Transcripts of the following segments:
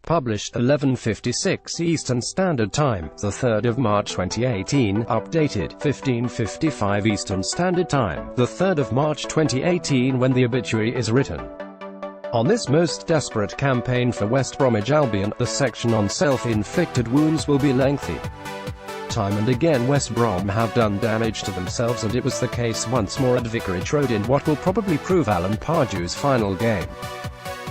published 11:56 Eastern Standard Time, the 3rd of March 2018, updated 15:55 Eastern Standard Time, the 3rd of March 2018 when the obituary is written. On this most desperate campaign for West Bromwich Albion, the section on self-inflicted wounds will be lengthy. Time and again West Brom have done damage to themselves, and it was the case once more at Vicarage Road in what will probably prove Alan Pardew's final game.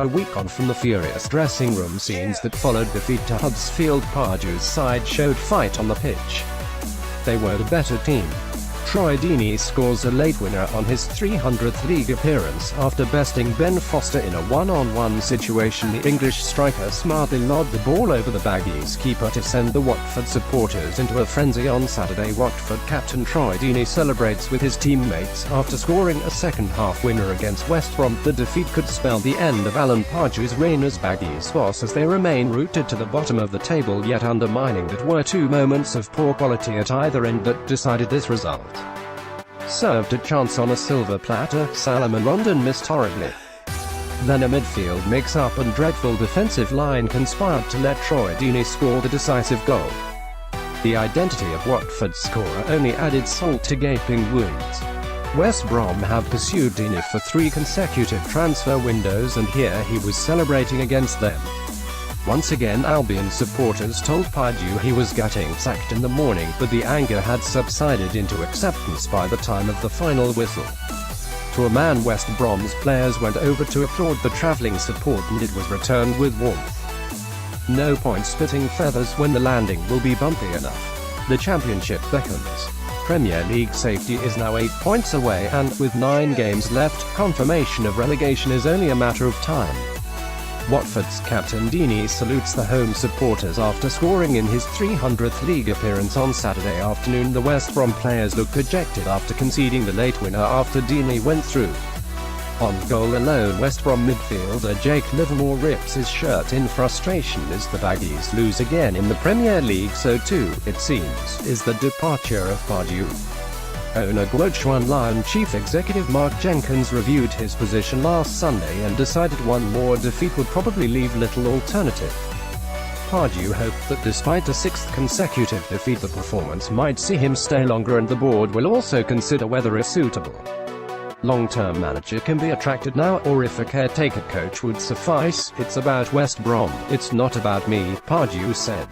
A week on from the furious dressing room scenes that followed defeat to Huddersfield, Pardew's side showed fight on the pitch. They were the better team. Troy Deeney scores a late winner on his 300th league appearance after besting Ben Foster in a one-on-one situation. The English striker smartly lobbed the ball over the Baggies keeper to send the Watford supporters into a frenzy. On Saturday, Watford captain Troy Deeney celebrates with his teammates after scoring a second-half winner against West Brom. The defeat could spell the end of Alan Pardew's reign as Baggies boss, as they remain rooted to the bottom of the table, yet undermining that were two moments of poor quality at either end that decided this result. Served a chance on a silver platter, Salomon Rondon missed horribly. Then a midfield mix-up and dreadful defensive line conspired to let Troy Deeney score the decisive goal. The identity of Watford's scorer only added salt to gaping wounds. West Brom have pursued Deeney for 3 consecutive transfer windows, and here he was celebrating against them. Once again Albion supporters told Pardew he was getting sacked in the morning, but the anger had subsided into acceptance by the time of the final whistle. To a man, West Brom's players went over to applaud the travelling support, and it was returned with warmth. No point spitting feathers when the landing will be bumpy enough. The championship beckons. Premier League safety is now 8 points away, and, with 9 games left, confirmation of relegation is only a matter of time. Watford's captain Deeney salutes the home supporters after scoring in his 300th league appearance on Saturday afternoon. The West Brom players looked dejected after conceding the late winner after Deeney went through. On goal alone, West Brom midfielder Jake Livermore rips his shirt in frustration as the Baggies lose again in the Premier League. So too, it seems, is the departure of Pardew. Owner Guochuan Lion Chief Executive Mark Jenkins reviewed his position last Sunday and decided one more defeat would probably leave little alternative. Pardew hoped that despite a 6th consecutive defeat, the performance might see him stay longer, and the board will also consider whether a suitable long-term manager can be attracted now, or if a caretaker coach would suffice. "It's about West Brom, it's not about me," Pardew said.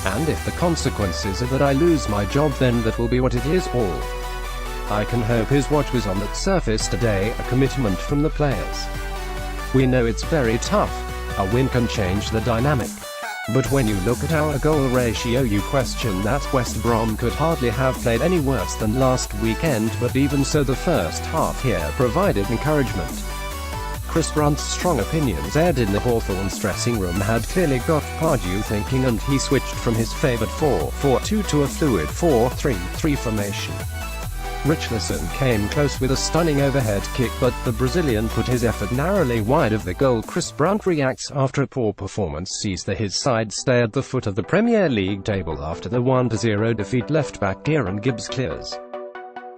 "And if the consequences are that I lose my job, then that will be what it is. All I can hope is what was on that surface today, a commitment from the players. We know it's very tough. A win can change the dynamic. But when you look at our goal ratio, you question that. West Brom could hardly have played any worse than last weekend, but even so the first half here provided encouragement." Chris Brunt's strong opinions aired in the Hawthorns dressing room had clearly got Pardew thinking, and he switched from his favoured 4-4-2 to a fluid 4-3-3 formation. Richarlison came close with a stunning overhead kick, but the Brazilian put his effort narrowly wide of the goal. Chris Brunt reacts after a poor performance sees his side stay at the foot of the Premier League table after the 1-0 defeat. Left-back Kieran Gibbs clears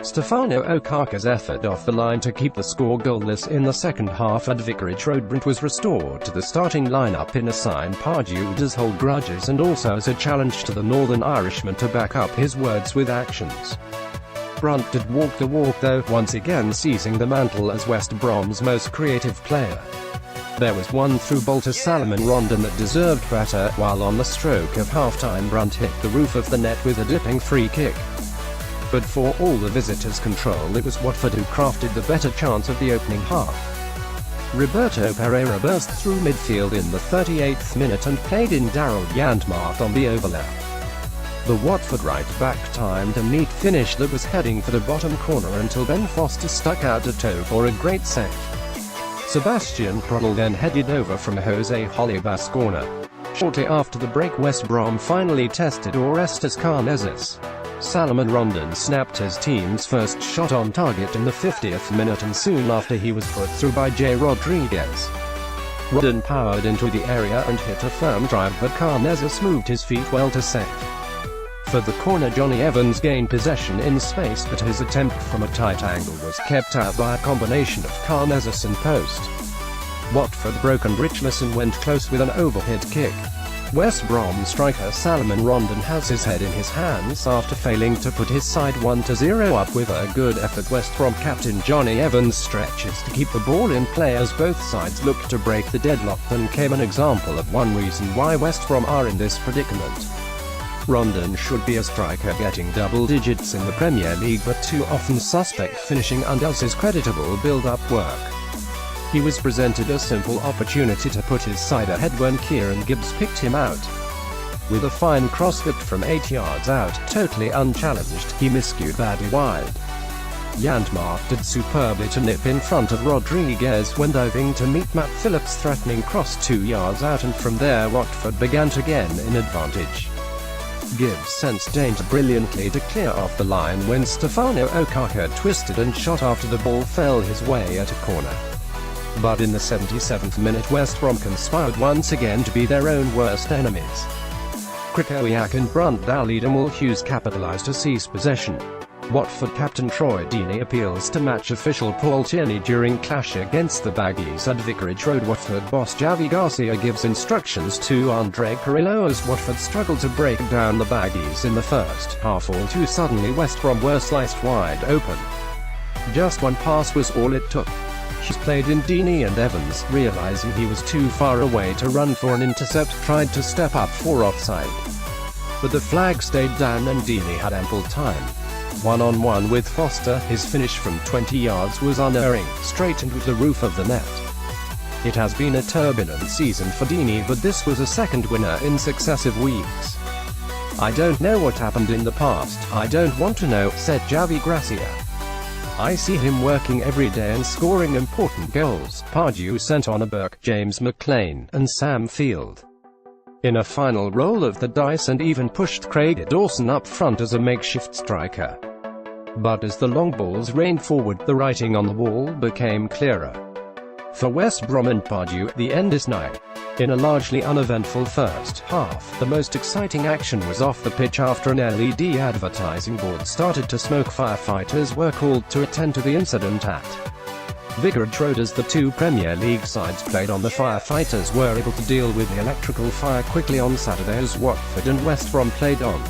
Stefano Okaka's effort off the line to keep the score goalless in the second half at Vicarage Road. Brunt was restored to the starting lineup in a sign Pardew does hold grudges, and also as a challenge to the Northern Irishman to back up his words with actions. Brunt did walk the walk, though, once again seizing the mantle as West Brom's most creative player. There was one through ball to Salomon Rondon that deserved better, while on the stroke of half-time Brunt hit the roof of the net with a dipping free kick. But for all the visitors' control, it was Watford who crafted the better chance of the opening half. Roberto Pereira burst through midfield in the 38th minute and played in Daryl Yandmark on the overlap. The Watford right-back timed a neat finish that was heading for the bottom corner until Ben Foster stuck out a toe for a great save. Sebastian Prödl then headed over from Jose Holibas' corner. Shortly after the break, West Brom finally tested Orestes Karnezis. Salomon Rondon snapped his team's first shot on target in the 50th minute, and soon after he was put through by J. Rodriguez. Rondon powered into the area and hit a firm drive, but Karnezis moved his feet well to save. For the corner, Johnny Evans gained possession in space, but his attempt from a tight angle was kept out by a combination of Karnezis and post. Watford broke and Richarlison went close with an overhead kick. West Brom striker Salomon Rondon has his head in his hands after failing to put his side 1-0 up with a good effort. West Brom captain Johnny Evans stretches to keep the ball in play as both sides look to break the deadlock, and came an example of one reason why West Brom are in this predicament. Rondon should be a striker getting double digits in the Premier League, but too often suspect finishing undoes his creditable build-up work. He was presented a simple opportunity to put his side ahead when Kieran Gibbs picked him out. With a fine cross whipped from 8 yards out, totally unchallenged, he miscued badly wide. Yantmark did superbly to nip in front of Rodriguez when diving to meet Matt Phillips' threatening cross 2 yards out, and from there Watford began to gain in advantage. Gibbs sensed danger brilliantly to clear off the line when Stefano Okaka twisted and shot after the ball fell his way at a corner. But in the 77th minute West Brom conspired once again to be their own worst enemies. Krychowiak and Brunt dallied and Will Hughes capitalised to seize possession. Watford captain Troy Deeney appeals to match official Paul Tierney during clash against the Baggies at Vicarage Road. Watford boss Javi Garcia gives instructions to Andre Carrillo as Watford struggled to break down the Baggies in the first half. All too suddenly West Brom were sliced wide open. Just one pass was all it took. Hughes played in Deeney, and Evans, realising he was too far away to run for an intercept, tried to step up for offside. But the flag stayed down and Deeney had ample time. One-on-one with Foster, his finish from 20 yards was unerring, straight into the roof of the net. It has been a turbulent season for Deeney, but this was a second winner in successive weeks. "I don't know what happened in the past, I don't want to know," said Javi Gracia. "I see him working every day and scoring important goals." Pardew sent on a Burke, James McLean, and Sam Field in a final roll of the dice, and even pushed Craig Dawson up front as a makeshift striker. But as the long balls rained forward, the writing on the wall became clearer. For West Brom and Pardew, the end is nigh. In a largely uneventful first half, the most exciting action was off the pitch after an LED advertising board started to smoke. Firefighters were called to attend to the incident at Vicarage Road as the two Premier League sides played on. The firefighters were able to deal with the electrical fire quickly on Saturday as Watford and West Brom played on.